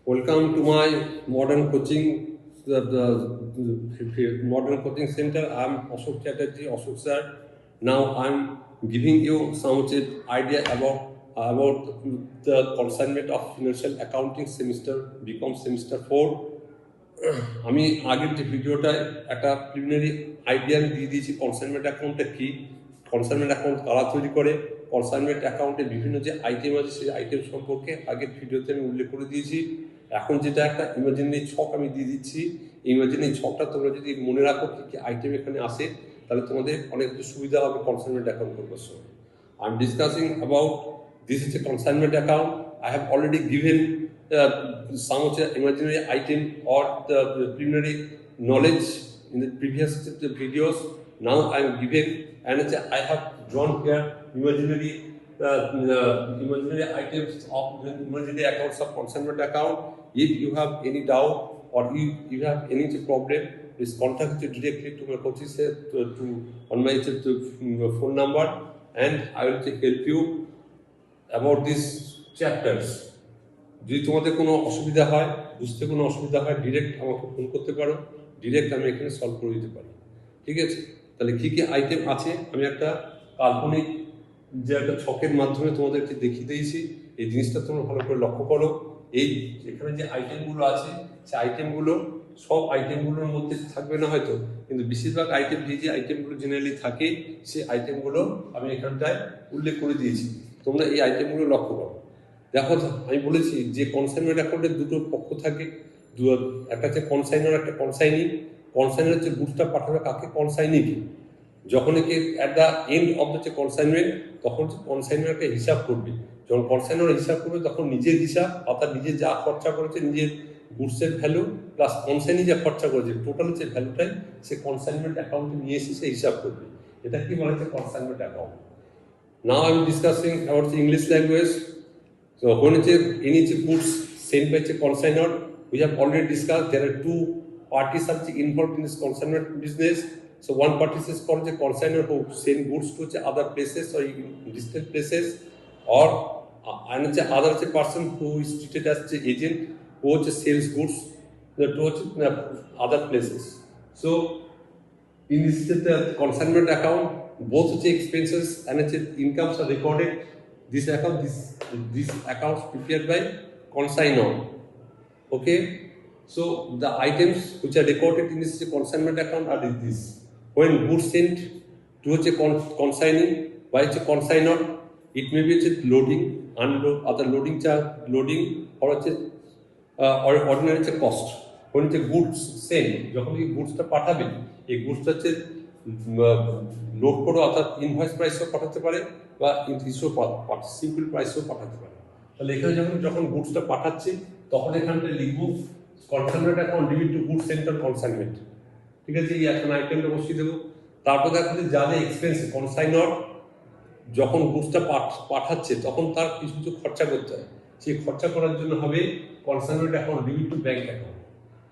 Welcome to my modern coaching, the modern coaching center. I'm Ashok Chatterjee, Ashok sir. Now I'm giving you some idea about the consignment of financial accounting semester, become semester 4. আমি আগের যে ভিডিওটায় একটা preliminary idea দিয়ে দিয়েছি consignment অ্যাকাউন্টটা কি, consignment account কারা তৈরি করে, কনসাইনমেন্ট অ্যাকাউন্টে বিভিন্ন যে আইটেম আছে সেই আইটেম সম্পর্কে আগের ভিডিওতে আমি উল্লেখ করে দিয়েছি। এখন যেটা একটা ইমাজিনারি ছক আমি দিয়ে দিচ্ছি, ইমাজিনারি ছকটা তোমরা যদি মনে রাখো কী কী আইটেম এখানে আসে তাহলে তোমাদের অনেক সুবিধা হবে কনসাইনমেন্ট অ্যাকাউন্ট করবার সময়। I am discussing about this is a consignment account. I have already given some of the imaginary item or the preliminary knowledge in the previous videos. Now I am giving, and I have drawn here imaginary items of imaginary accounts of consignment account. If you have any doubt or if you have any problem, please contact directly to my coaching on my phone number, and I will help you about these chapters. যদি তোমাদের কোনো অসুবিধা হয়, বুঝতে কোনো অসুবিধা হয়, direct আমাকে ফোন করতে পারো, ডিরেক্ট আমি এখানে সলভ করে দিতে পারি। ঠিক আছে, তাহলে কী কী আইটেম আছে আমি একটা কাল্পনিক যে একটা ছকের মাধ্যমে তোমাদেরকে দেখিয়ে দিয়েছি। এই জিনিসটা তোমরা ভালো করে লক্ষ্য করো। এই এখানে যে আইটেমগুলো আছে সেই আইটেমগুলো সব আইটেমগুলোর মধ্যে থাকবে না হয়তো, কিন্তু বেশিরভাগ আইটেম যে আইটেমগুলো জেনারেলি থাকে সেই আইটেমগুলো আমি এখানটায় উল্লেখ করে দিয়েছি। তোমরা এই আইটেমগুলো লক্ষ্য করো। দেখো, আমি বলেছি যে কনসাইনমেন্ট অ্যাকাউন্টের দুটো পক্ষ থাকে, একটা হচ্ছে কনসাইনার, একটা কনসাইনি। কনসাইনার হচ্ছে গুডসটা পাঠাবে কাকে, কনসাইনি কি। যখন একে at the end of the consignment তখন কনসাইনার একটা হিসাব করবে। যখন কনসাইনার হিসাব করবে তখন নিজের হিসাব, অর্থাৎ নিজে যা খরচা করেছে, নিজের গুডসের ভ্যালু প্লাস কনসাইনি যা খরচা করেছে টোটাল যে ভ্যালুটাই সে কনসাইনমেন্ট অ্যাকাউন্টে নিয়ে এসে সে হিসাব করবে। এটা কি বলা হচ্ছে consignment account. Now I am discussing about the English language. So when any goods sent by a consignor, we have already discussed there are two parties are involved in this consignment business. So one party is called the consignor who send goods to other places or in distant places, or another person who is treated as the agent who sells goods to other places. So in this consignment account, both the expenses and incomes are recorded. This accounts prepared by consignor. Okay, so the items which are recorded in this consignment account are this. When goods sent to a consignee by a consignor, it may be loading, unload, other loading charge, loading, or ordinary cost. When the goods sent, যখন এই গুডসটা পাঠাবে, এই গুডসটা হচ্ছে load করে অর্থাৎ invoice প্রাইসও পাঠাতে পারে বা ইস্যু সিম্পল প্রাইসও পাঠাতে পারে। তাহলে এখানে যখন গুডসটা পাঠাচ্ছি তখন এখানটা লিখব consignment account debit to goods centre consignment. ঠিক আছে, এই এখন আইটেমটা বসিয়ে দেবো। তারপর দেখো যে যা যা এক্সপেন্স কনসাইনর যখন গুডসটা পাঠাচ্ছে তখন তার কিছু কিছু খরচা করতে হয়, সেই খরচা করার জন্য হবে consignment account debit to bank account.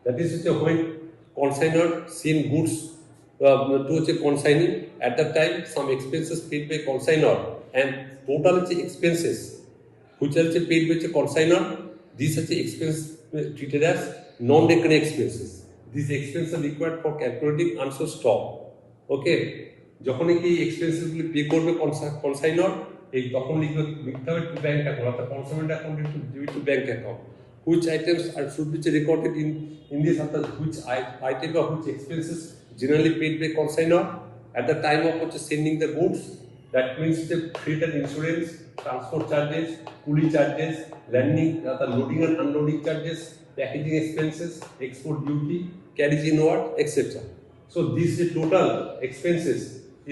That is when consignor send goods to a consignee. At that time some expenses paid by consignor and total expenses which are paid by the consignor, these are the expenses treated as non-recurring expenses. These expenses are required for calculating unsold stock. Okay, যখন এই expenses গুলি pay করবে কনসাইনর, এই তখন লিখতে হবে to bank account, অর্থাৎ consignment account to bank account. Which items should be recorded in this, which item or which expenses generally paid by consignor at the time of sending the goods. That means the freight and insurance, transport charges, coolie charges, landing, loading and unloading charges, packaging expenses, export duty, carriage inward, etc. So this total expenses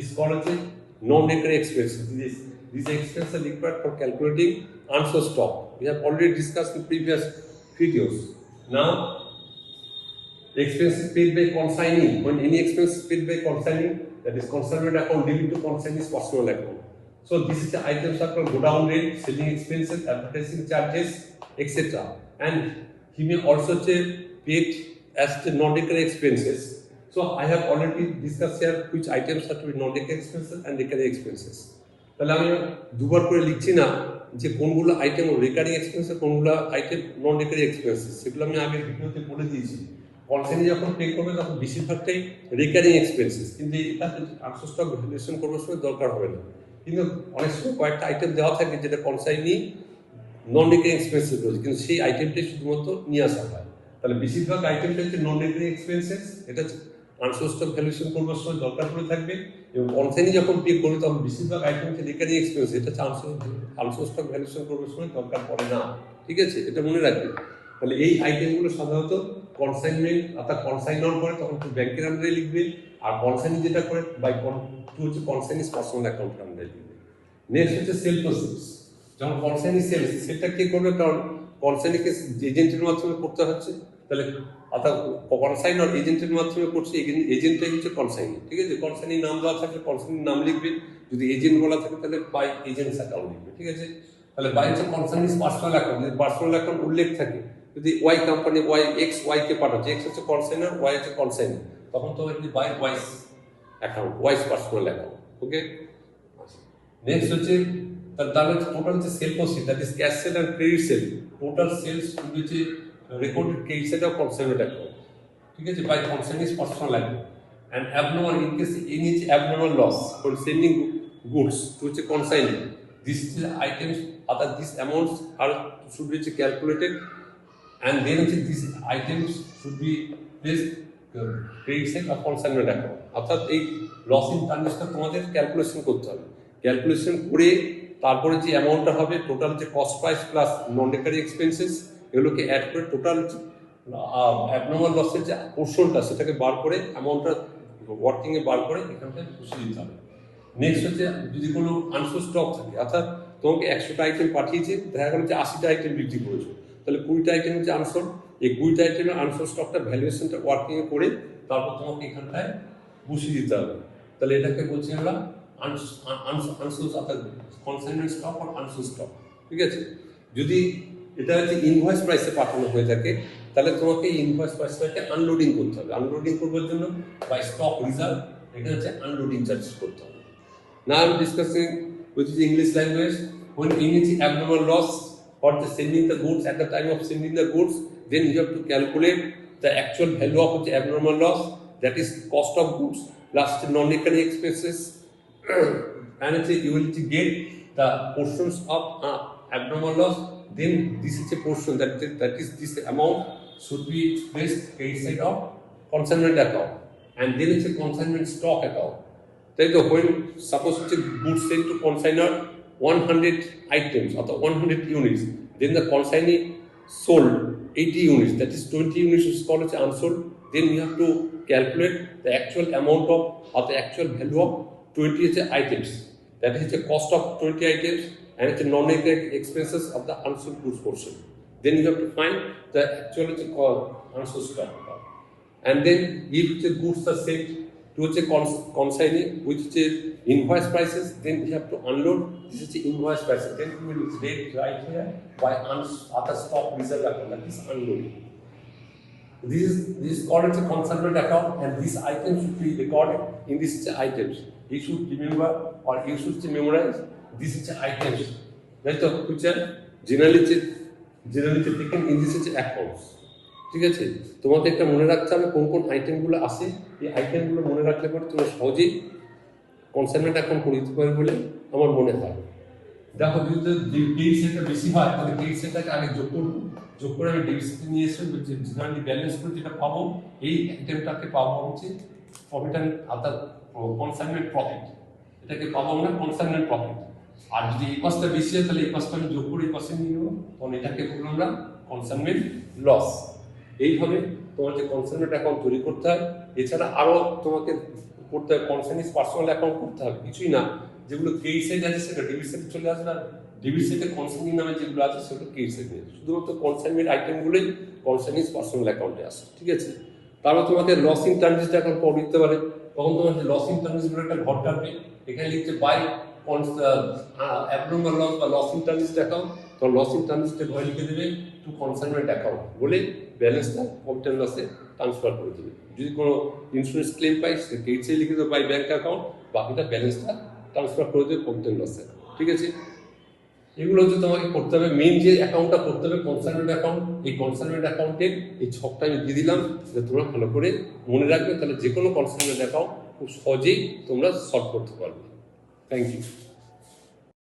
is called non-recurring expenses. These expenses are required for calculating unsold stock. We have already discussed in previous videos. Now, expenses paid by consignee. When any expense paid by consignee, that is consignment account debit to consignee's personal account. So this is the items are called go down rate, selling expenses, advertising charges, etc. And he may also paid as the non-recurring expenses. So I have already discussed here which items are to be non-recurring expenses and recurring expenses. তাহলে আমি দুবার করে লিখছি না, যে কোনগুলো item recurring expenses, কোনগুলো item নন recurring expenses, সেগুলো আমি আগের ভিডিওতে বলে দিয়েছি। কনসাইনি যখন পে করবে তখন বেশিরভাগটাই রেকারিং এক্সপেন্সেস, কিন্তু এটা আনসোল স্টক ভ্যালুয়েশন করবার সময় দরকার হবে না। কিন্তু অনেক সময় কয়েকটা আইটেম দেওয়া থাকে যেটা কনসাইনি নন রেকারিং এক্সপেন্সেস রয়েছে, কিন্তু সেই আইটেমটাই শুধুমাত্র নিয়ে আসা হয়। তাহলে বেশিরভাগ আইটেমটা হচ্ছে নন রেকারিং এক্সপেন্সেস, এটা আনসোল স্টক ভ্যালুয়েশন করবার সময় দরকার পড়ে থাকবে। এবং কনসাইনি যখন পে করবে তখন বেশিরভাগ আইটেম হচ্ছে রেকারিং এক্সপেন্স, এটা হচ্ছে আনসোল স্টক ভ্যালুয়েশন করবার সময় দরকার পড়ে না। ঠিক আছে, এটা মনে রাখবে। তাহলে এই আইটেমগুলো সাধারণত কনসাইনমেন্ট অর্থাৎ কনসাইনর করে তখন তো ব্যাংকের আন্ডারে লিখবে, আর কনসাইনি যেটা করে বাই হচ্ছে কনসাইনিস পার্সোনাল অ্যাকাউন্ট আন্ডারে লিখবে। নেক্সট হচ্ছে সেল প্রসেস। যখন কনসাইনি সেল, সেটা কে করবে? কারণ কনসাইনিকে এজেন্টের মাধ্যমে করতে হচ্ছে, তাহলে অর্থাৎ কনসাইনর এজেন্টের মাধ্যমে করছে, এজেন্টটাই হচ্ছে কনসাইনি। ঠিক আছে, কনসাইনির নাম দেওয়া থাকলে কনসাইনির নাম লিখবে, যদি এজেন্ট বলা থাকে তাহলে বাই এজেন্টস অ্যাকাউন্ট লিখবে। ঠিক আছে, তাহলে বাই হচ্ছে কনসাইনিস পার্সোনাল অ্যাকাউন্ট, যদি পার্সোনাল অ্যাকাউন্ট উল্লেখ থাকে, যদি Y company Y X Y কে পাঠাচ্ছে, এক্স হচ্ছে কনসাইনার, ওয়াই হচ্ছে কনসাইনি, তখন তো by Y's account, Y's personal account. Okay, next হচ্ছে তাহলে টোটাল যে sale proceed, that is cash sale and credit sale, total sales হচ্ছে recorded credit sale of consignment account. ঠিক আছে, by consignee's personal account and abnormal in case any abnormal loss when sending goods to a consignee, these items other these amounts are should be calculated, and then these items should be placed credit side of consignment account. অর্থাৎ এই loss in ট্রানজাকশনটা তোমাদের calculation করতে হবে, calculation করে তারপরে যে অ্যামাউন্টটা হবে টোটাল যে কস্ট প্রাইস প্লাস নন রেকারিং এক্সপেন্সেস এগুলোকে অ্যাড করে টোটাল অ্যাবনর্মাল লসের যে পোর্শনটা সেটাকে বার করে অ্যামাউন্টটা ওয়ার্কিংয়ে বার করে এখানটায় বসে দিতে হবে। নেক্সট হচ্ছে যদি কোনো আনসোল স্টক থাকে, অর্থাৎ তোমাকে 100টা আইটেম পাঠিয়েছে, দেখা গেল যে 80টা আইটেম বিক্রি করেছো, তাহলে 20টা আইটেম হচ্ছে আনসোল, এই 20টা আইটেমের আনসোল স্টকটা ভ্যালুয়েশনটা ওয়ার্কিংয়ে করে তারপর তোমাকে এখানটায় বসিয়ে দিতে হবে। তাহলে এটাকে বলছি আমরা আনসোল অর্থাৎ কনসাইনমেন্ট স্টক আর আনসোল স্টক। ঠিক আছে, যদি এটা হচ্ছে ইনভয়েস প্রাইসে পাঠানো হয়ে থাকে তাহলে তোমাকে ইনভয়েস প্রাইসটাকে আনলোডিং করতে হবে। আনলোডিং করবার জন্য বাই স্টক রিজার্ভ এটা হচ্ছে আনলোডিং চার্জেস করতে হবে। Now I'm discussing with the English language. When any abnormal loss for the sending the goods at the time of sending the goods, then you have to calculate the actual value of the abnormal loss, that is cost of goods plus the non-recurring expenses, and you will get the portions of abnormal loss. Then this is a portion that is this amount should be placed credit side of consignment account, and then it's a consignment stock account. Then when suppose it's a goods sent to consignor 100 items or 100 units, then the consignee sold 80 units, that is 20 units is called as unsold. Then you have to calculate the actual amount of or the actual value of 20 items, that is the cost of 20 items and it's a non-recurring expenses of the unsold goods portion. Then you have to find the actual unsold stock. And then if the goods are sent to a consignee which is invoice prices, then you have to unload. This is the invoice prices. Then you will rate right here by other stock reserve account, that is unloading. This is called as a consignment account, and these items should be recorded in these items. You should remember or you should memorize these items. That's the future generally taken in this accounts. ঠিক আছে, তোমাদের একটা মনে রাখতে হবে কোন কোন আইটেমগুলো আছে, এই আইটেমগুলো মনে রাখলে পরে তুমি সহজেই কনসাইনমেন্ট অ্যাকাউন্ট করে দিতে পারবে বলে আমার মনে হয়। দেখো যদি ক্রেডিট সেটটা বেশি হয় তাহলে ক্রেডিট সেটটাকে আগে যোগ করবো, যোগ করে আমি ডেবিট সেটে নিয়ে এসে জেনারেলি ব্যালেন্স করে যেটা পাবো এই আইটেমটাকে পাবো হচ্ছে প্রফিট অ্যান্ড অর্থাৎ কনসাইনমেন্ট প্রফিট, এটাকে পাবো আমরা কনসাইনমেন্ট প্রফিট। আর যদি এই পাশটা বেশি হয় তাহলে এই পাশটা আমি যোগ করে এই পাশে নিয়ে নেবো, তখন এটাকে বলবো আমরা কনসাইনমেন্ট লস। এইভাবে তোমার যে কনসাইনমেন্ট অ্যাকাউন্ট তৈরি করতে হয়। এছাড়া আরও তোমাকে করতে হবে কনসাইনিস পার্সোনাল অ্যাকাউন্ট করতে হবে, কিছুই না, যেগুলো ক্রেডিট সাইড আছে সেটা ডেবিট সাইডে চলে আসবে, আর ডেবিট সাইডে কনসাইনি নামে যেগুলো আছে সেগুলো ক্রেডিট সাইডে, শুধুমাত্র কনসাইনমেন্ট আইটেমগুলোই কনসাইনিস পার্সোনাল অ্যাকাউন্টে আসে। ঠিক আছে, তারপর তোমাকে লস ইন ট্রানজিট অ্যাকাউন্ট করে দিতে পারে, তখন তোমার যে লস ইন ট্রানজিট বলে একটা ঘর টানবে, এখানে লিখছে বাই অ্যাবনর্মাল লস বা লস ইন ট্রানজিট অ্যাকাউন্ট, তো লস ইন ট্রানজিটে ঘরে লিখে দেবে টু কনসাইনমেন্ট অ্যাকাউন্ট বলে ব্যালেন্সটা প্রফিট অ্যান্ড লসে ট্রান্সফার করে দেবে। যদি কোনো ইন্স্যুরেন্স ক্লেম পাই সে ক্রেডিট সাইডে লিখে দেবে বাই ব্যাঙ্ক অ্যাকাউন্ট, বাকিটা ব্যালেন্সটা ট্রান্সফার করে দেবে প্রফিট অ্যান্ড লসে। ঠিক আছে, এগুলো হচ্ছে তোমাকে করতে হবে। মেইন যে অ্যাকাউন্টটা করতে হবে কনসাইনমেন্ট অ্যাকাউন্ট, এই কনসাইনমেন্ট অ্যাকাউন্টের এই ছকটা আমি দিয়ে দিলাম, যেটা তোমরা ভালো করে মনে রাখবে, তাহলে যে কোনো কনসাইনমেন্ট অ্যাকাউন্ট খুব সহজেই তোমরা সলভ করতে পারবে। Thank you.